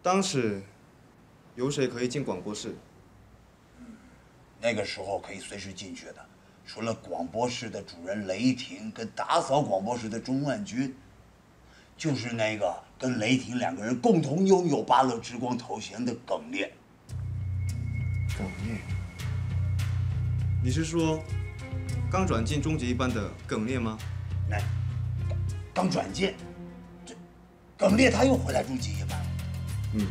当时有谁可以进广播室？那个时候可以随时进去的，除了广播室的主人雷霆跟打扫广播室的钟万军，就是那个跟雷霆2个人共同拥有巴乐之光头衔的耿烈。耿烈？你是说刚转进中级一班的耿烈吗？那刚转进，这耿烈他又回来中级一班了。嗯。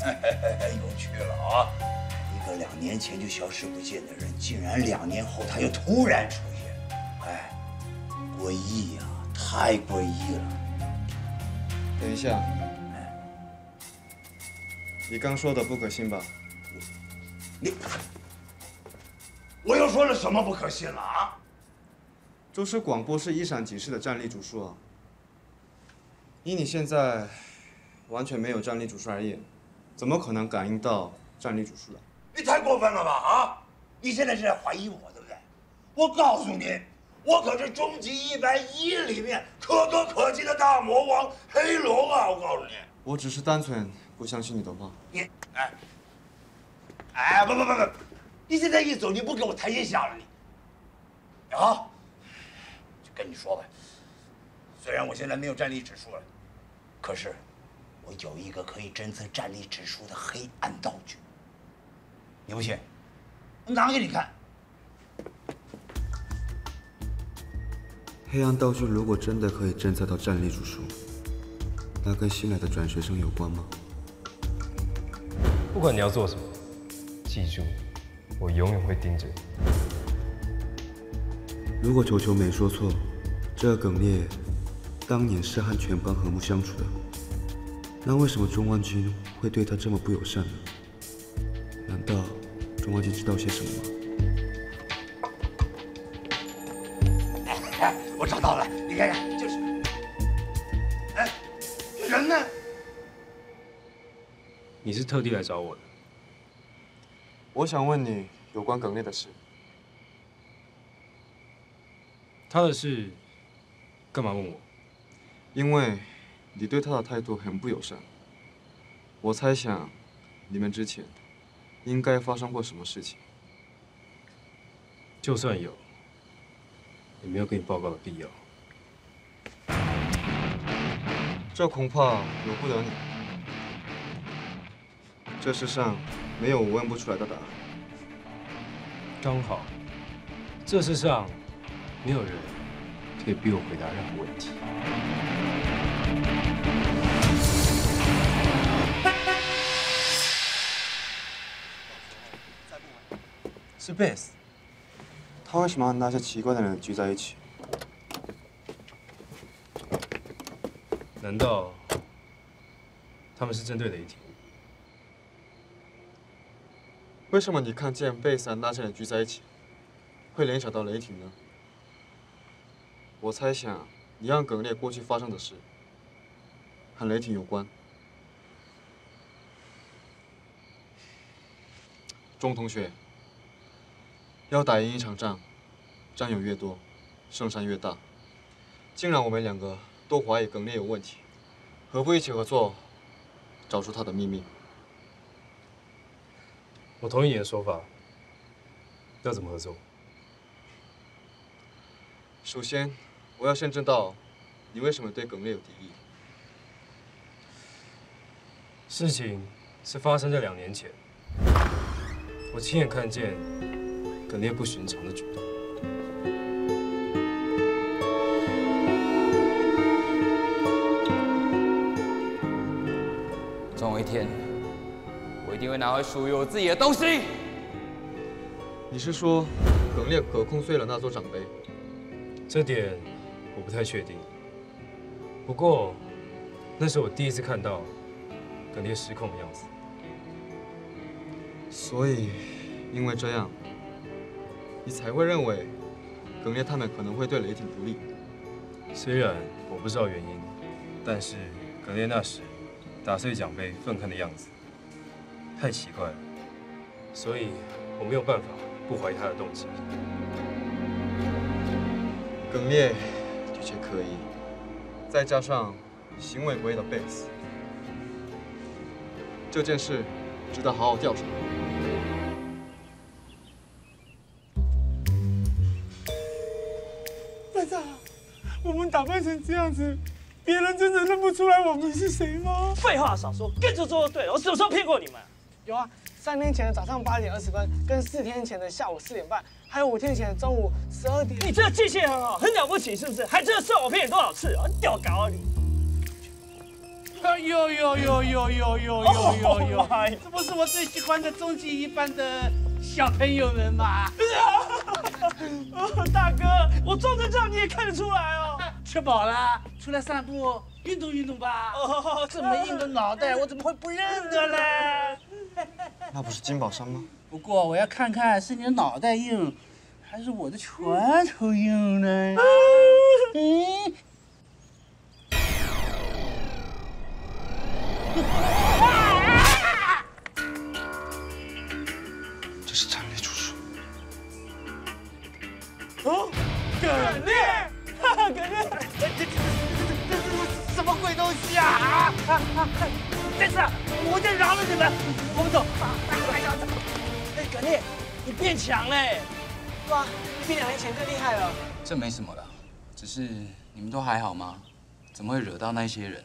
有趣了啊！一个2年前就消失不见的人，竟然2年后他又突然出现，哎，诡异呀，太诡异了。等一下，你刚说的不可信吧？我又说了什么不可信了啊？这是广播室一闪即逝的战力主数啊！以你现在完全没有战力主数而言，怎么可能感应到战力主数呢？你太过分了吧啊！你现在是在怀疑我，对不对？我告诉你，我可是终极110里面可歌可泣的大魔王黑龙啊！我告诉你，我只是单纯不相信你的话。你不，你现在一走，你不给我台阶下了你，啊？就跟你说吧，虽然我现在没有战力指数了，可是我有一个可以侦测战力指数的黑暗道具。你不信？我拿给你看。黑暗道具如果真的可以侦测到战力指数，那跟新来的转学生有关吗？不管你要做什么，记住，我永远会盯着你。如果球球没说错，这耿烈当年是和全班和睦相处的，那为什么钟万军会对他这么不友善呢？难道钟万军知道些什么吗？我找到了，你看看，就是，人呢？你是特地来找我的？我想问你有关耿烈的事。他的事，干嘛问我？因为你对他的态度很不友善。我猜想，你们之前应该发生过什么事情。就算有，也没有跟你报告的必要。这恐怕由不得你。这世上没有我问不出来的答案。刚好，这世上没有人可以逼我回答任何问题。是贝斯，他为什么和那些奇怪的人聚在一起？难道他们是针对雷霆？为什么你看见贝斯和那些人聚在一起，会联想到雷霆呢？我猜想，你让耿烈过去发生的事，和雷霆有关。钟同学，要打赢一场仗，战友越多，胜算越大。既然我们2个都怀疑耿烈有问题，何不一起合作，找出他的秘密？我同意你的说法。要怎么合作？首先，我要先知道你为什么对耿烈有敌意。事情是发生在2年前，我亲眼看见耿烈不寻常的举动。总有一天，我一定会拿回属于我自己的东西。你是说，耿烈隔空碎了那座奖杯？这点我不太确定。不过，那是我第一次看到耿烈失控的样子。所以，因为这样，你才会认为耿烈他们可能会对雷霆不利。虽然我不知道原因，但是耿烈那时打碎奖杯愤恨的样子太奇怪了，所以我没有办法不怀疑他的动机。耿烈的确可以，再加上行为不义的贝斯。这件事值得好好调查。班长，我们打扮成这样子，别人真的认不出来我们是谁吗？废话少说，跟着做就对了。我什么时候骗过你们？有啊，3天前的早上8点20分，跟4天前的下午4点半，还有5天前的中午12点。你这个记性很好，很了不起是不是？还真的算我骗你多少次啊？你屌搞啊你！有，这不是我最喜欢的终极一班的小朋友们吗？大哥，我装成这样你也看得出来哦。吃饱了，出来散步，运动运动吧。哦，这么硬的脑袋，我怎么会不认得呢？那不是金宝山吗？不过我要看看是你的脑袋硬，还是我的拳头硬呢？这是战力主数。哦，耿烈，耿烈，什么鬼东西啊！这次我就饶了你们，我们走。哎，耿烈，你变强嘞！对啊，比2年前更厉害了。这没什么啦，只是你们都还好吗？怎么会惹到那些人？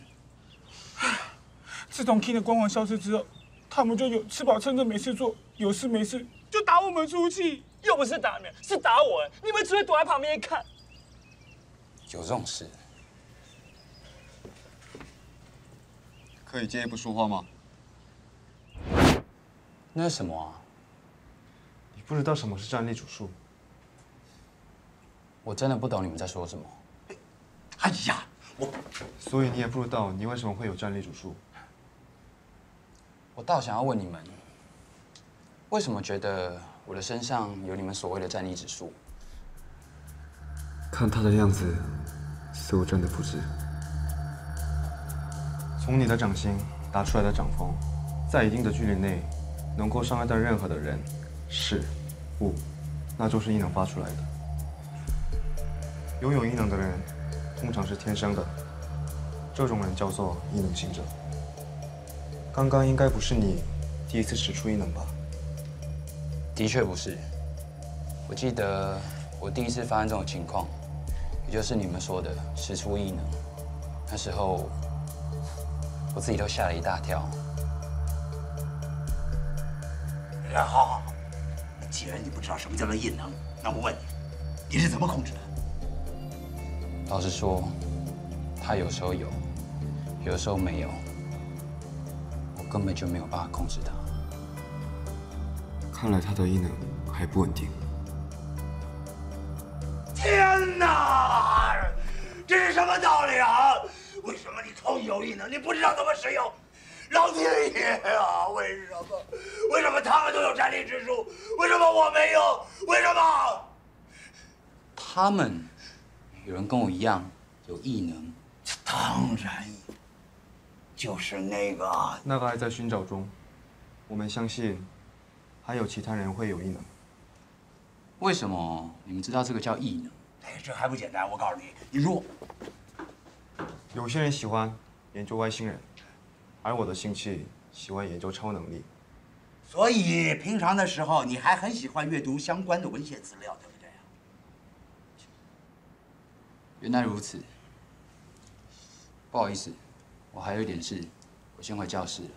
自从 King 的光环消失之后，他们就有吃饱撑着没事做，有事没事就打我们出气。又不是打你们，是打我！你们只会躲在旁边看。有这种事？可以借一步说话吗？那是什么啊？你不知道什么是战力主数？我真的不懂你们在说什么。哎呀，所以你也不知道你为什么会有战力主数。我倒想要问你们，为什么觉得我的身上有你们所谓的战力指数？看他的样子，似乎真的不知。从你的掌心打出来的掌风，在一定的距离内，能够伤害到任何的人、事、物，那就是异能发出来的。拥有异能的人，通常是天生的，这种人叫做异能行者。刚刚应该不是你第一次使出异能吧？的确不是。我记得我第一次发生这种情况，也就是你们说的使出异能。那时候我自己都吓了一大跳。好，既然你不知道什么叫做异能，那我问你，你是怎么控制的？老实说，他有时候有，有的时候没有，我根本就没有办法控制他。看来他的异能还不稳定。天哪，这是什么道理啊？为什么你空有异能，你不知道怎么使用？老天爷啊，为什么？为什么他们都有战力指数，为什么我没有？为什么？他们有人跟我一样有异能，当然，就是那个。那个还在寻找中，我们相信还有其他人会有异能。为什么你们知道这个叫异能？哎，这还不简单，我告诉你，你说，有些人喜欢研究外星人，而我的兴趣喜欢研究超能力。所以平常的时候你还很喜欢阅读相关的文献资料，对不对？原来如此。不好意思，我还有一点事，我先回教室了。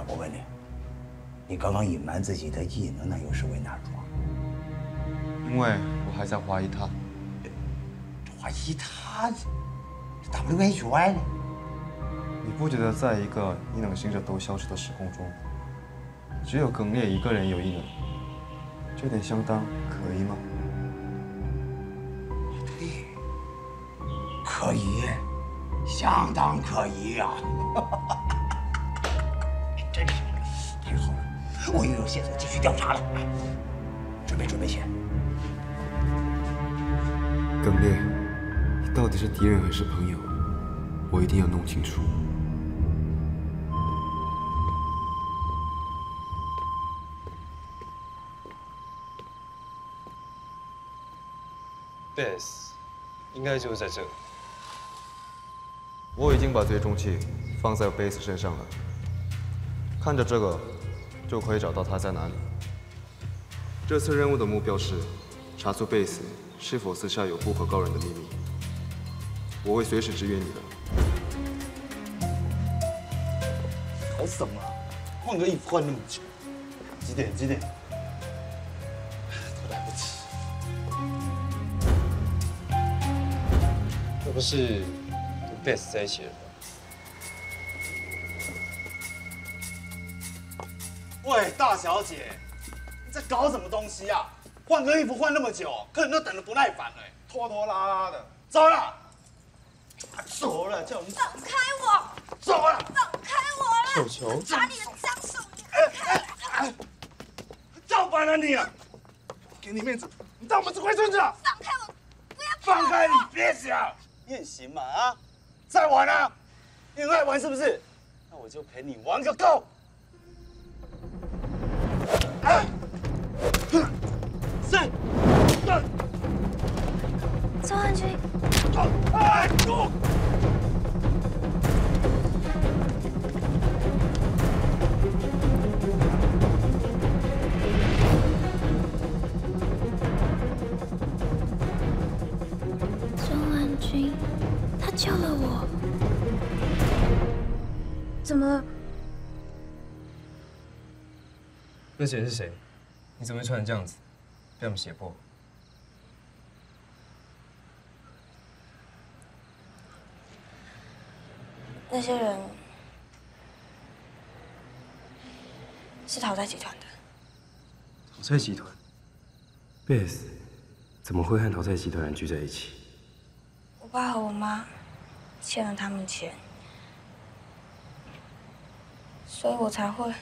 我问你，你刚刚隐瞒自己的异能，那又是为哪桩？因为我还在怀疑他。怀疑他，WHY 呢？你不觉得在一个异能行者都消失的时空中，只有耿烈一个人有异能，这点相当可疑吗？对，可疑，相当可疑啊！真是太好了，我又有线索继续调查了。准备先。耿烈，你到底是敌人还是朋友？我一定要弄清楚。，Bass 应该就是在这。我已经把追踪器放在贝斯身上了，看着这个就可以找到他在哪里。这次任务的目标是查出贝斯是否私下有不可告人的秘密。我会随时支援你的。搞什么？换个衣服换那么久，几点？都来不及。这不是跟 Bass 在一起的人吗？喂，大小姐，你在搞什么东西啊？换个衣服换那么久，客人都等得不耐烦了，拖拖拉拉的。走了，走了，叫你放开我！走了，放开我了！球球，抓你的脏手！造反了你啊！给你面子，你当我们是龟孙子啊？放开我！不要放开你，别想！验刑嘛啊！再玩啊！你很爱玩是不是？那我就陪你玩个够！周汉君，周汉君，他救了我，怎么了？那些人是谁？你怎么会穿成这样子？被他们胁迫？那些人是讨债集团的。讨债集团 ，Bass 怎么会和讨债集团人聚在一起？我爸和我妈欠了他们钱，所以我才会。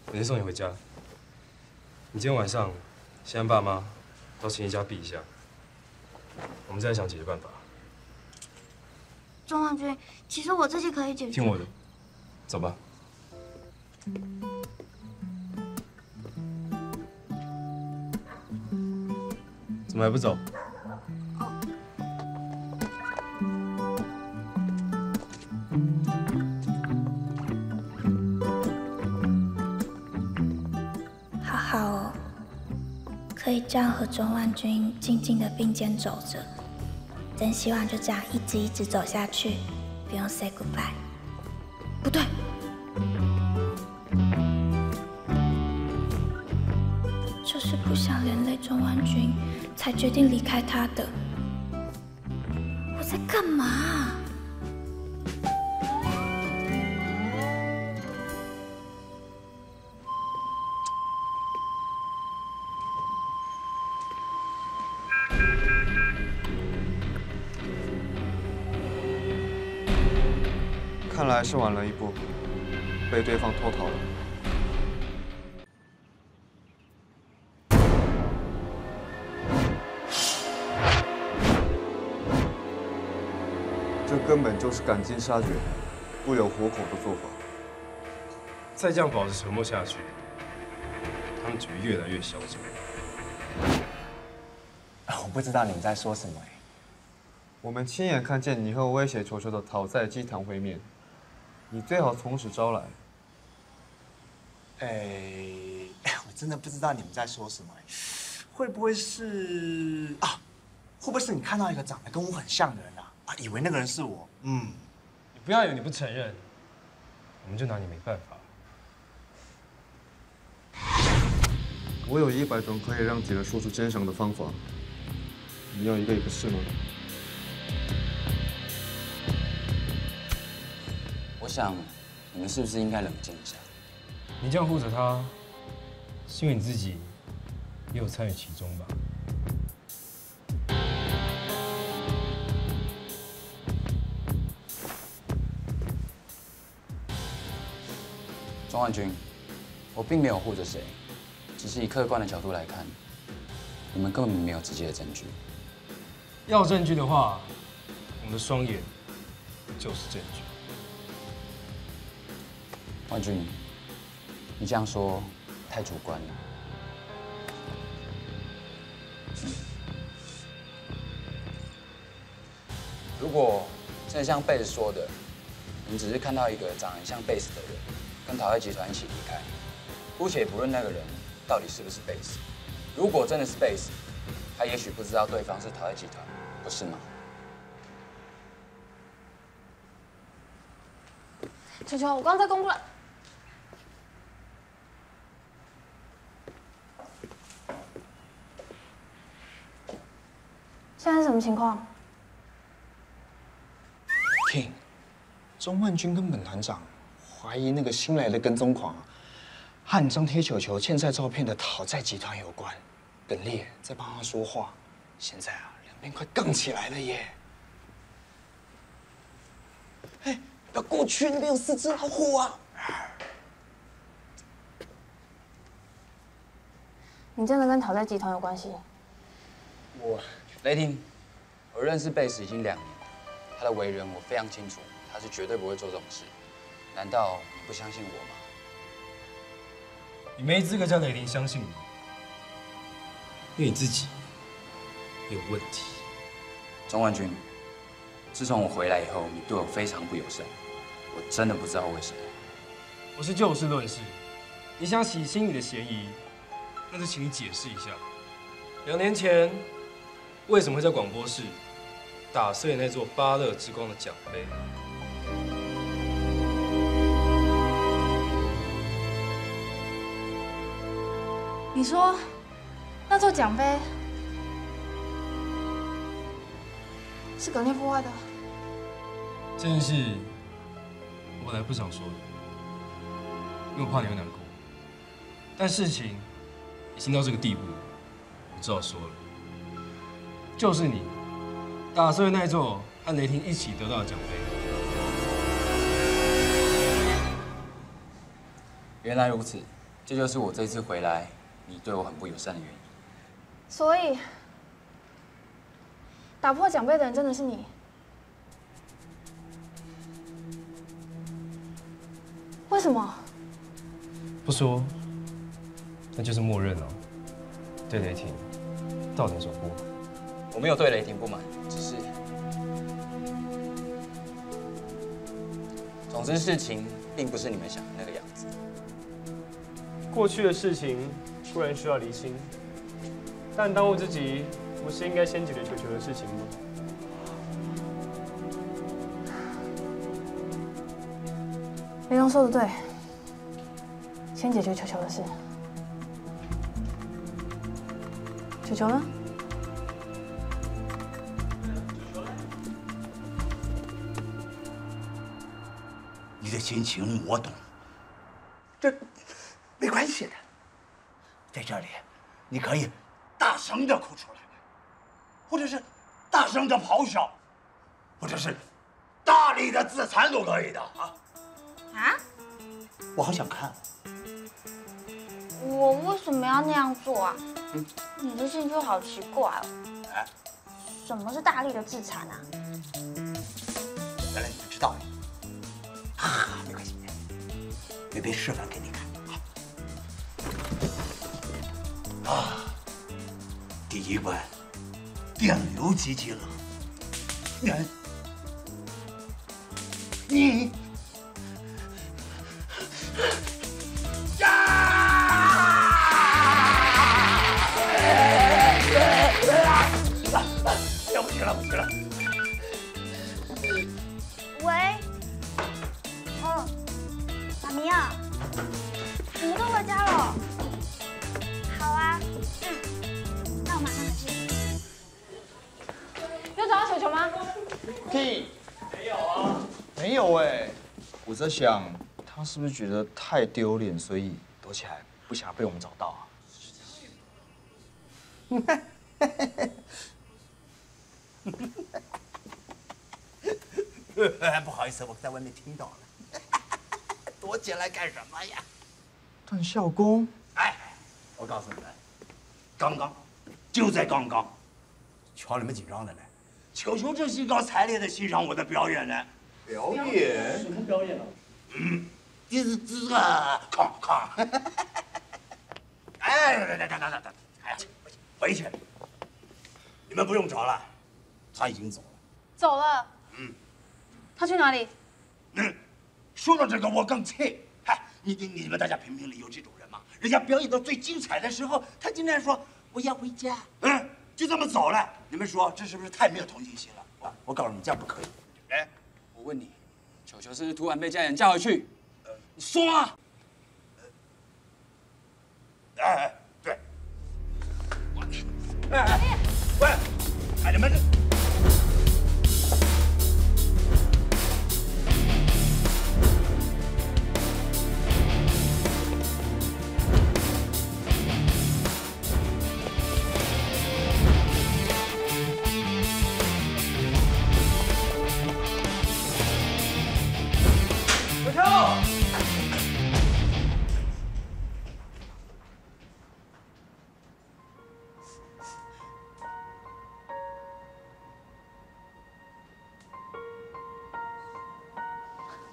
我先送你回家。你今天晚上先和爸妈到亲戚家避一下，我们再想解决办法。钟汉君，其实我自己可以解决。听我的，走吧。怎么还不走？好好哦，可以这样和钟万君静静的并肩走着，真希望就这样一直走下去，不用 say goodbye。不对，就是不想连累钟万君，才决定离开他的。我在干嘛啊？看来是晚了一步，被对方脱逃了。这根本就是赶尽杀绝、不留活口的做法。再这样保持沉默下去，他们只会越来越嚣张。我不知道你们在说什么。我们亲眼看见你和威胁球球的讨债祭坛会面，你最好从实招来。我真的不知道你们在说什么。会不会是啊？会不会是你看到一个长得跟我很像的人啊？以为那个人是我？你不要以为你不承认，我们就拿你没办法。我有100种可以让敌人说出真相的方法，你要一个一个试吗？我想，你们是不是应该冷静一下？你这样护着他，是因为你自己也有参与其中吧？钟万君，我并没有护着谁，只是以客观的角度来看，你们根本没有直接的证据。要证据的话，我们的双眼就是证据。万君，你这样说太主观了。果真的像贝斯说的，你们只是看到一个长得像贝斯的人跟陶爱集团一起离开，姑且不论那个人到底是不是贝斯，如果真的是贝斯，他也许不知道对方是陶爱集团，不是吗？球球，我刚在公布了。现在是什么情况 ？King， 钟万军跟本团长怀疑那个新来的跟踪狂和张贴球球欠债照片的讨债集团有关。本烈在帮他说话，现在啊，两边快杠起来了耶！哎，不要过去，那边有4只老虎啊！你真的跟讨债集团有关系？雷霆，我认识贝斯已经2年了，他的为人我非常清楚，他是绝对不会做这种事。难道你不相信我吗？你没资格叫雷霆相信你，因为你自己有问题。钟万军，自从我回来以后，你对我非常不友善，我真的不知道为什么。我是就事论事，你想洗清你的嫌疑，那就请你解释一下，2年前为什么会在广播室打碎那座巴勒之光的奖杯？你说那座奖杯是葛烈破坏的？这件事我本来不想说的，因为我怕你会难过。但事情已经到这个地步了，我只好说了，就是你打碎那座和雷霆一起得到的奖杯。原来如此，这就是我这次回来你对我很不友善的原因。所以打破奖杯的人真的是你？为什么？不说，那就是默认了。对雷霆道点守护。我没有对雷霆不满，只是……总之，事情并不是你们想的那个样子。过去的事情固然需要厘清，但当务之急不是应该先解决球球的事情吗？雷龙说的对，先解决球球的事。球球呢？你的心情我懂，这没关系的。在这里，你可以大声的哭出来，或者是大声的咆哮，或者是大力的自残都可以的啊！啊？我好想看。我为什么要那样做啊？你的兴趣好奇怪哦。哎，什么是大力的自残啊？原来你不知道呀？啊，没关系，微微示范给你看啊！第一关，电流击击了你不行了，不行了！喂，妈咪啊，你们都回家了？好啊，那我马上回去。有找到球球吗 ？King， 没有啊，没有哎。我在想，他是不是觉得太丢脸，所以躲起来，不想被我们找到啊？不好意思，我在外面听到了。躲起来干什么呀？段孝公，哎，我告诉你们，刚刚，就在刚刚，瞧你们紧张的呢。球球这兴高采烈的欣赏我的表演呢。表演？什么表演啊？这个康。哎，等，哎，回去。你们不用找了，他已经走了。走了。他去哪里？说到这个，我更气。嗨，你们大家评评理，有这种人吗？人家表演到最精彩的时候，他竟然说我要回家，就这么走了。你们说这是不是太没有同情心了？我告诉你，这样不可以。哎，我问你，球球是不是突然被家人叫回去？你说啊！对。喂，你们这。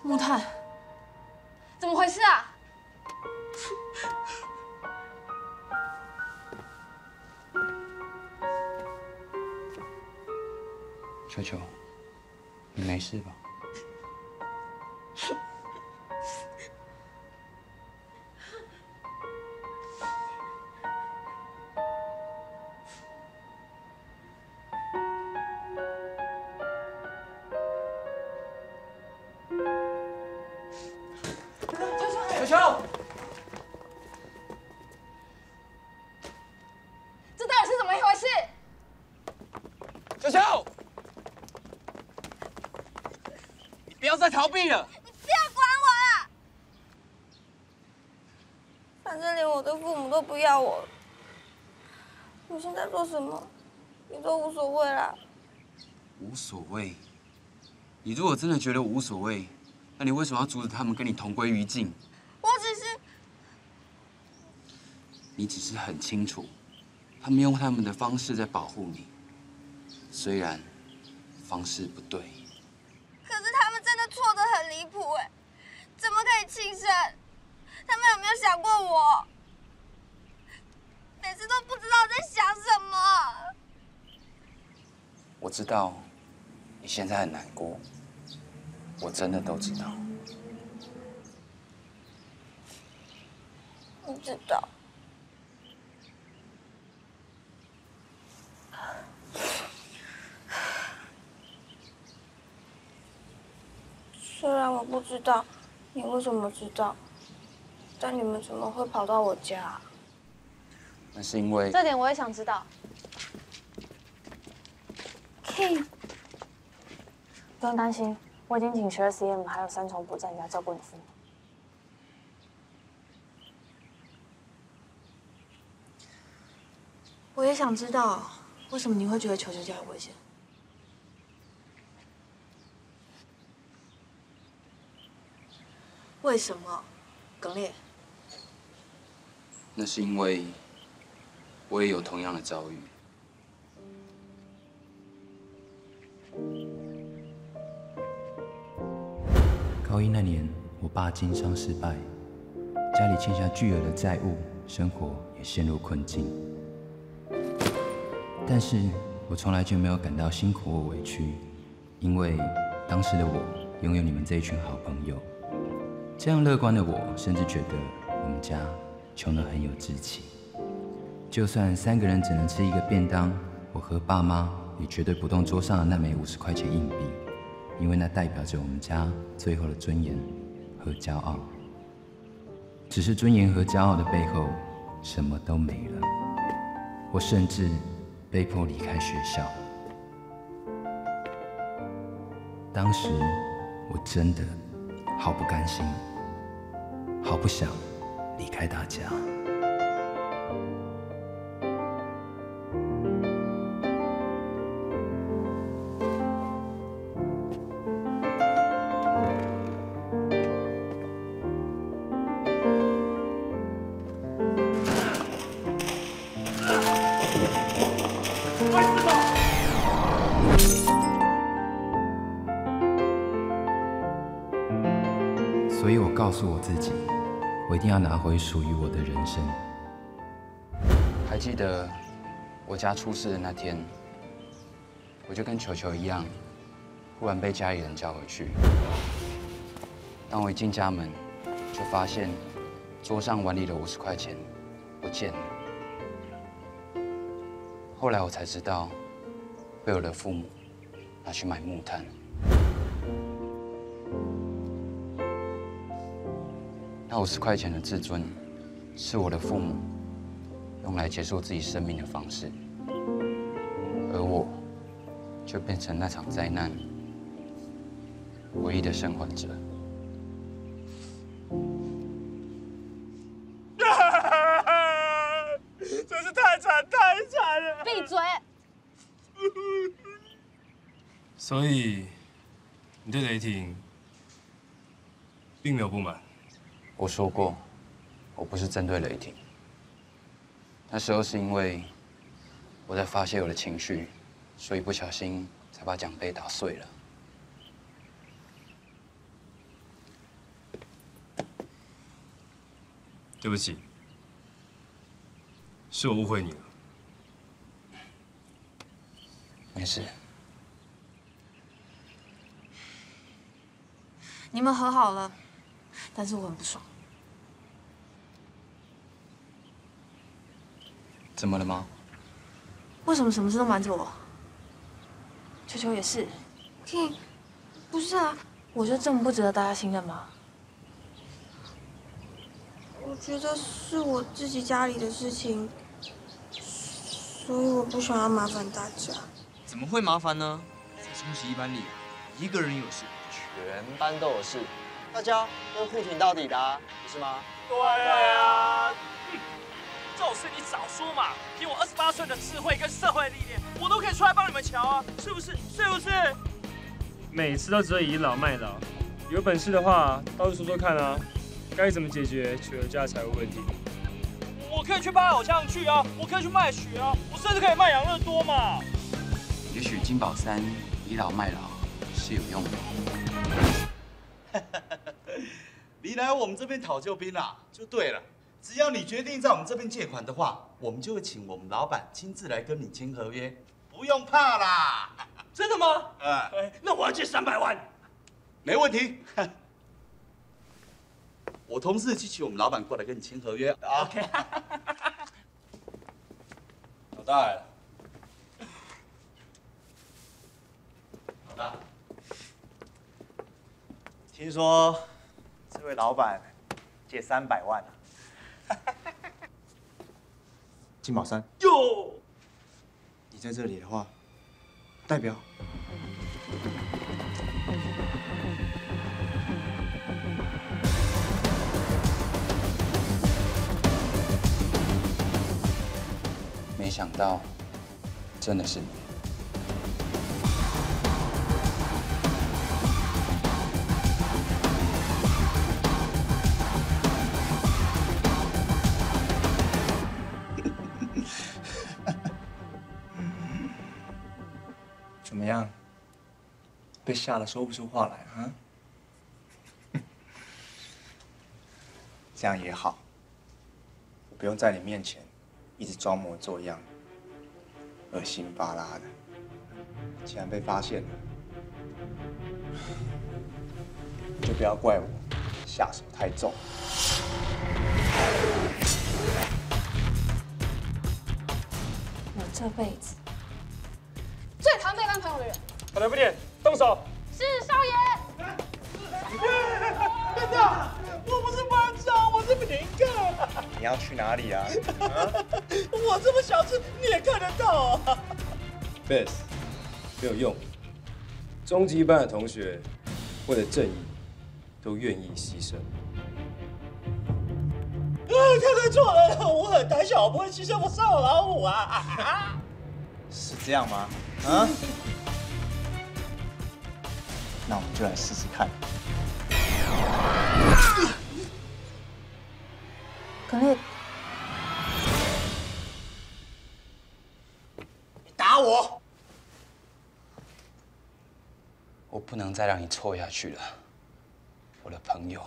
木炭，怎么回事啊？球球，你没事吧？球球，这到底是怎么一回事？球球，你不要再逃避了。你不要管我啦！反正连我的父母都不要我了，我现在做什么，你都无所谓啦。无所谓。你如果真的觉得无所谓，那你为什么要阻止他们跟你同归于尽？你只是很清楚，他们用他们的方式在保护你，虽然方式不对。可是他们真的错得很离谱哎，怎么可以轻生？他们有没有想过我？每次都不知道在想什么。我知道你现在很难过，我真的都知道。你知道。虽然我不知道你为什么知道，但你们怎么会跑到我家？那是因为这点我也想知道。King， 不用担心，我已经请12CM 还有3重补在你家照顾你父母。我也想知道，为什么你会觉得球球家有危险？为什么，耿烈？那是因为我也有同样的遭遇。高一那年，我爸经商失败，家里欠下巨额的债务，生活也陷入困境。但是我从来就没有感到辛苦或委屈，因为当时的我拥有你们这一群好朋友。这样乐观的我，甚至觉得我们家穷得很有志气。就算3个人只能吃1个便当，我和爸妈也绝对不动桌上的那枚50块钱硬币，因为那代表着我们家最后的尊严和骄傲。只是尊严和骄傲的背后，什么都没了。我甚至被迫离开学校。当时我真的好不甘心，好不想离开大家。所以我告诉我自己，我一定要拿回属于我的人生。还记得我家出事的那天，我就跟球球一样，突然被家里人叫回去。当我一进家门，就发现桌上碗里的50块钱不见了。后来我才知道，被我的父母拿去买木炭。那50块钱的自尊，是我的父母用来结束自己生命的方式，而我就变成那场灾难唯一的生还者。真是太惨了！闭嘴！所以你对雷霆并没有不满。我说过，我不是针对雷霆。那时候是因为我在发泄我的情绪，所以不小心才把奖杯打碎了。对不起，是我误会你了。没事。你们和好了，但是我很不爽。怎么了吗？为什么什么事都瞒着我？球球也是。King， 不是啊，我就这么不值得大家信任吗？我觉得是我自己家里的事情，所以我不想要麻烦大家。怎么会麻烦呢？在冲洗一班里，一个人有事，全班都有事，大家都互挺到底的啊，不是吗？对啊。这种事你早说嘛！凭我28岁的智慧跟社会历练，我都可以出来帮你们瞧啊，是不是？是不是？每次都只会倚老卖老，有本事的话倒是说说看啊，该怎么解决曲儿家财务问题？我可以去帮偶像剧啊，我可以去卖血啊，我甚至可以卖养乐多嘛。也许金宝3倚老卖老是有用的。你来我们这边讨救兵啊，就对了。只要你决定在我们这边借款的话，我们就会请我们老板亲自来跟你签合约，不用怕啦。真的吗？那我要借300万。没问题。我同事去请我们老板过来跟你签合约啊。OK。老大来了。老大，听说这位老板借300万啊。金宝3，哟，你在这里的话，代表没想到，真的是你。怎么样？被吓得说不出话来啊？这样也好，我不用在你面前一直装模作样，恶心巴拉的。既然被发现了，就不要怪我下手太重。我这辈子最讨厌背叛朋友的人。好的，不点，动手。是少爷。真的，我不是班长，我是评课。你要去哪里啊？我这么小只，你也看得到啊。Best， 没有用。中级班的同学为了正义，都愿意牺牲。看错了，我很胆小，我不会牺牲，我杀我老虎啊！是这样吗？啊？那我们就来试试看。可烈，你打我！我不能再让你错下去了，我的朋友。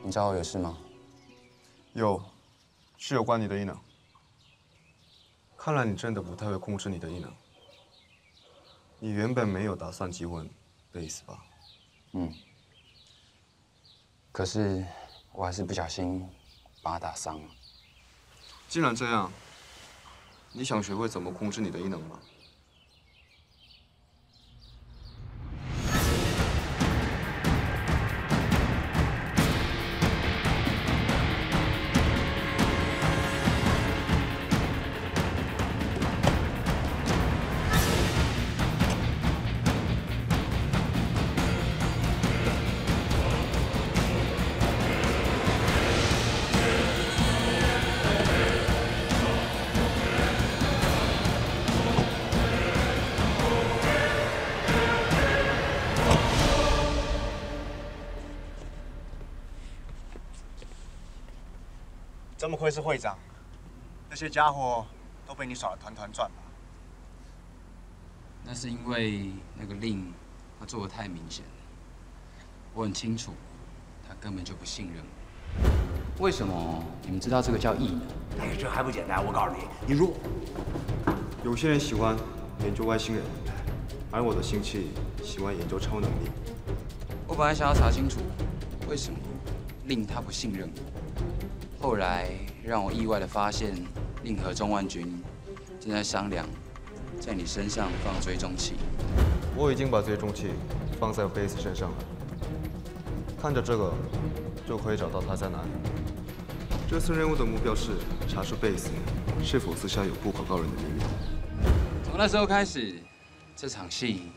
你找我有事吗？是有关你的异能。看来你真的不太会控制你的异能。你原本没有打算击昏贝斯吧？可是我还是不小心把他打伤了。既然这样，你想学会怎么控制你的异能吗？这么亏是会长，那些家伙都被你耍得团团转吧？那是因为那个令他做的太明显了，我很清楚，他根本就不信任我。为什么你们知道这个叫异能？哎，这还不简单？我告诉你，你如有些人喜欢研究外星人，而我的星系喜欢研究超能力。我本来想要查清楚，为什么令他不信任我。后来让我意外的发现，令和钟万军正在商量在你身上放追踪器。我已经把追踪器放在贝斯身上了，看着这个就可以找到他在哪里。这次任务的目标是查出贝斯是否私下有不可告人的秘密。从那时候开始，这场戏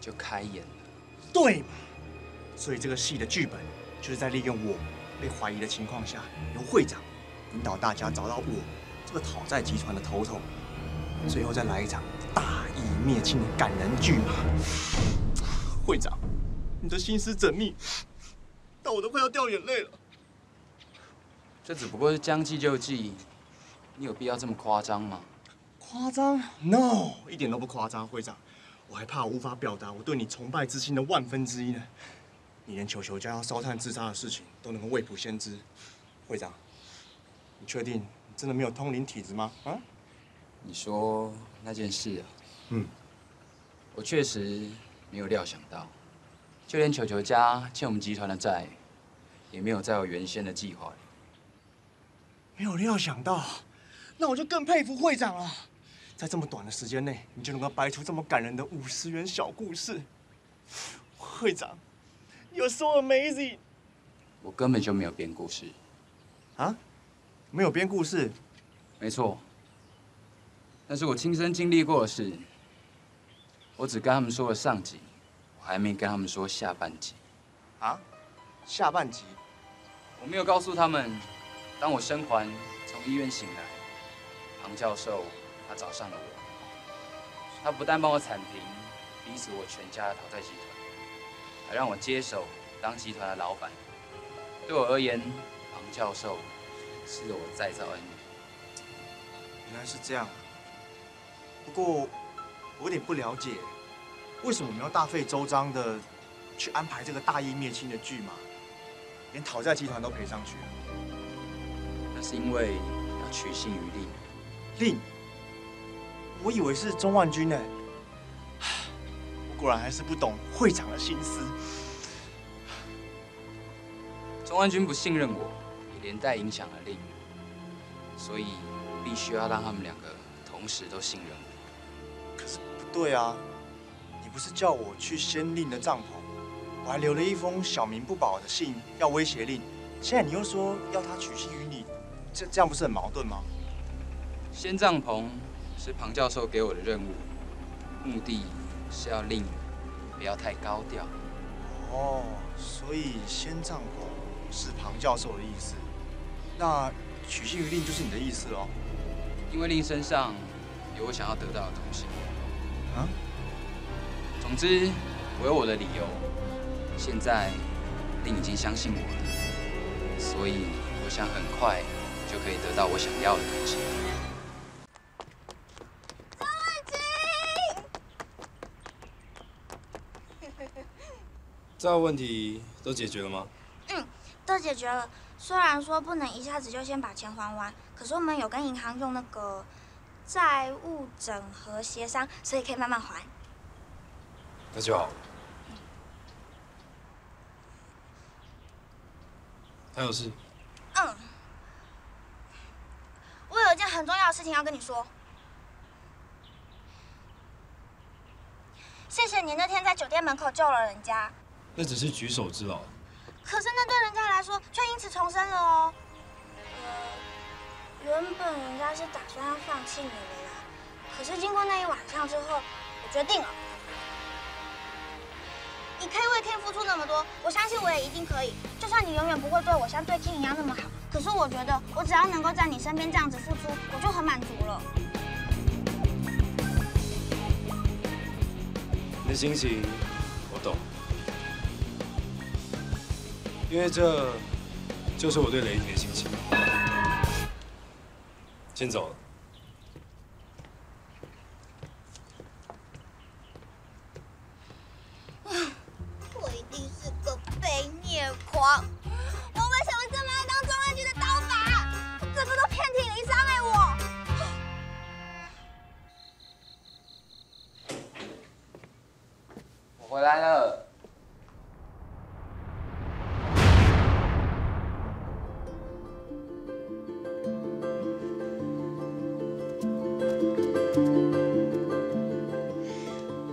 就开演了。对嘛？所以这个戏的剧本就是在利用我被怀疑的情况下，由会长引导大家找到我这个讨债集团的头头，最后再来一场大义灭亲的感人剧嘛。会长，你的心思缜密，到我都快要掉眼泪了。这只不过是将计就计，你有必要这么夸张吗？夸张 ？No， 一点都不夸张，会长。我还怕我无法表达我对你崇拜之心的1/10呢。你连球球家要烧炭自杀的事情都能够未卜先知，会长，你确定你真的没有通灵体质吗？啊？你说那件事啊？我确实没有料想到，就连球球家欠我们集团的债，也没有在我原先的计划里。没有料想到，那我就更佩服会长了。在这么短的时间内，你就能够掰出这么感人的50元小故事，会长。You're so amazing！ 我根本就没有编故事。啊？没有编故事？没错，那是我亲身经历过的事。我只跟他们说了上集，我还没跟他们说下半集。啊？下半集？我没有告诉他们，当我生还从医院醒来，庞教授他找上了我。他不但帮我铲平逼死我全家的讨债集团，还让我接手当集团的老板。对我而言，庞教授是我再造恩人。原来是这样。不过我有点不了解，为什么我们要大费周章的去安排这个大义灭亲的剧嘛？连讨债集团都赔上去了。那是因为要取信于令。令？我以为是钟万军呢。我果然还是不懂会长的心思。钟万军不信任我，也连带影响了令，所以必须要让他们两个同时都信任我。可是不对啊，你不是叫我去先令的帐篷，我还留了一封小名不保的信要威胁令，现在你又说要他取信于你，这样不是很矛盾吗？先帐篷是庞教授给我的任务，目的是要令不要太高调。哦，所以先帐篷是庞教授的意思，那取信于令就是你的意思哦。因为令身上有我想要得到的东西。啊？总之，我有我的理由。现在令已经相信我了，所以我想很快就可以得到我想要的东西。这个问题都解决了吗？都解决了。虽然说不能一下子就先把钱还完，可是我们有跟银行用那个债务整合协商，所以可以慢慢还。那就好。还有事？我有一件很重要的事情要跟你说。谢谢你那天在酒店门口救了人家。那只是举手之劳。可是那对人家来说却因此重生了哦。原本人家是打算要放弃你的啦，可是经过那一晚上之后，我决定了。你可以为 King 付出那么多，我相信我也一定可以。就算你永远不会对我像对 King 一样那么好，可是我觉得我只要能够在你身边这样子付出，我就很满足了。你的心情我懂，因为这就是我对雷霆的心情。先走了。我一定是个被虐狂。我为什么这么爱当专案局的刀法？整个都遍体鳞伤哎！我回来了。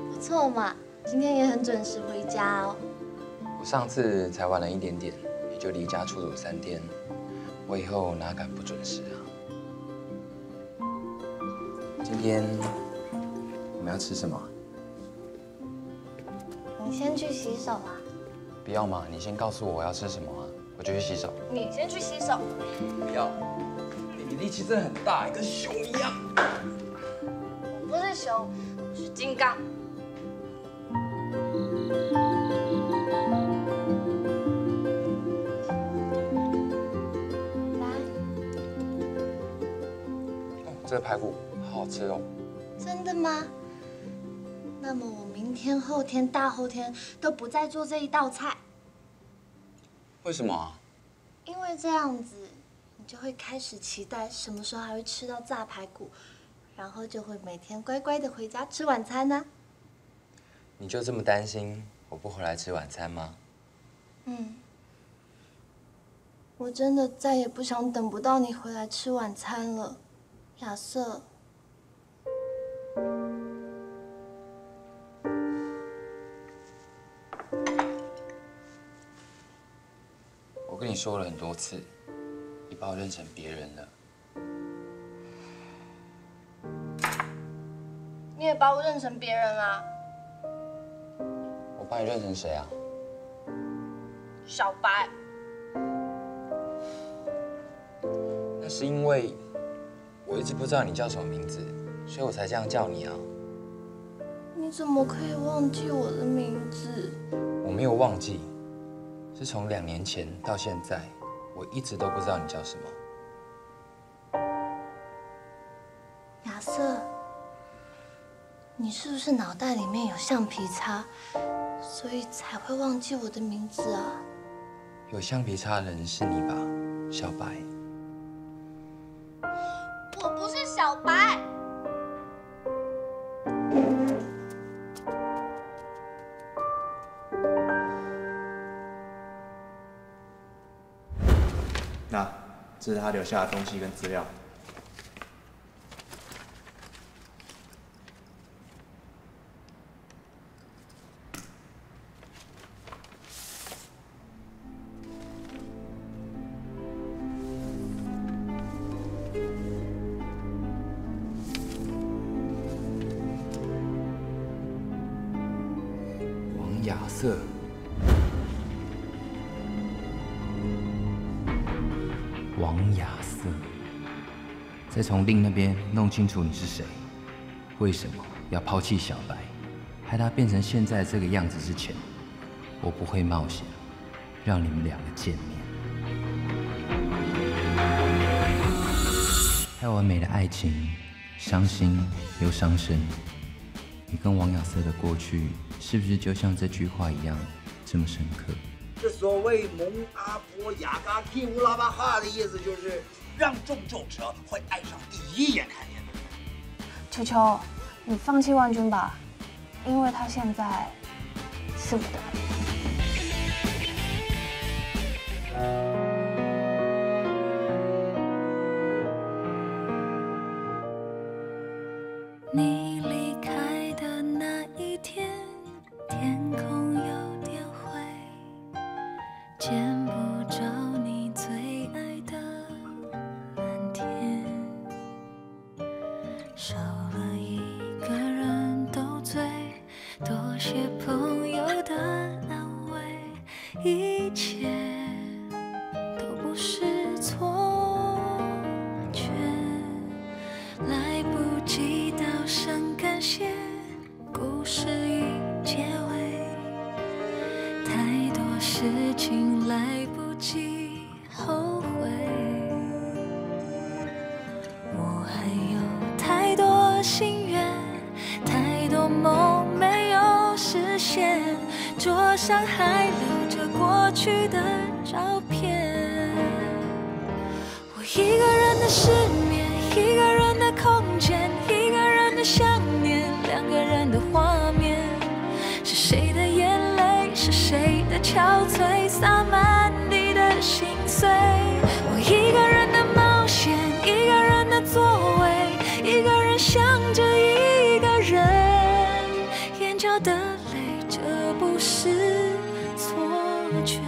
不错嘛，今天也很准时回家哦。我上次才晚了一点点，也就离家出走3天。我以后哪敢不准时啊？今天我们要吃什么？你先去洗手啊。不要嘛，你先告诉我要吃什么啊，我就去洗手。你先去洗手。不要，你力气真的很大，跟熊一样。我不是熊，我是金刚。这个排骨好好吃哦。真的吗？那么我明天、后天、大后天都不再做这一道菜。为什么啊？因为这样子，你就会开始期待什么时候还会吃到炸排骨，然后就会每天乖乖的回家吃晚餐呢。你就这么担心我不回来吃晚餐吗？我真的再也不想等不到你回来吃晚餐了，亚瑟。我跟你说了很多次，你把我认成别人了。你也把我认成别人啦。我把你认成谁啊？小白。那是因为我一直不知道你叫什么名字，所以我才这样叫你啊。你怎么可以忘记我的名字？我没有忘记，是从2年前到现在，我一直都不知道你叫什么。亚瑟，你是不是脑袋里面有橡皮擦，所以才会忘记我的名字啊？有橡皮擦的人是你吧，小白？我不是小白。那这是他留下的东西跟资料。王亚瑟。王亚瑟，再从令那边弄清楚你是谁，为什么要抛弃小白，害他变成现在这个样子之前，我不会冒险让你们2个见面。太完美的爱情，伤心又伤身。你跟王亚瑟的过去，是不是就像这句话一样这么深刻？这所谓蒙阿波雅嘎提乌拉巴哈的意思就是让中咒者会爱上第一眼看见的。球球，你放弃万军吧，因为他现在是我的。你离开的那一天，天空有点灰，见不着你最爱的蓝天，少了一个人斗嘴，多些朋友的安慰，一切都不是错觉，来不及道声感谢，故事已结尾，太多事情来不及后悔，我还有太多心愿，太多梦没有实现，桌上还留着过去的照片，我一个人的失眠，一个人的空间，一个人的想念，两个人的画面，是谁的眼泪，是谁的憔悴，洒满地的心碎，我一个人的冒险，一个人的座位，一个人想着一个人，眼角的泪，这不是错觉。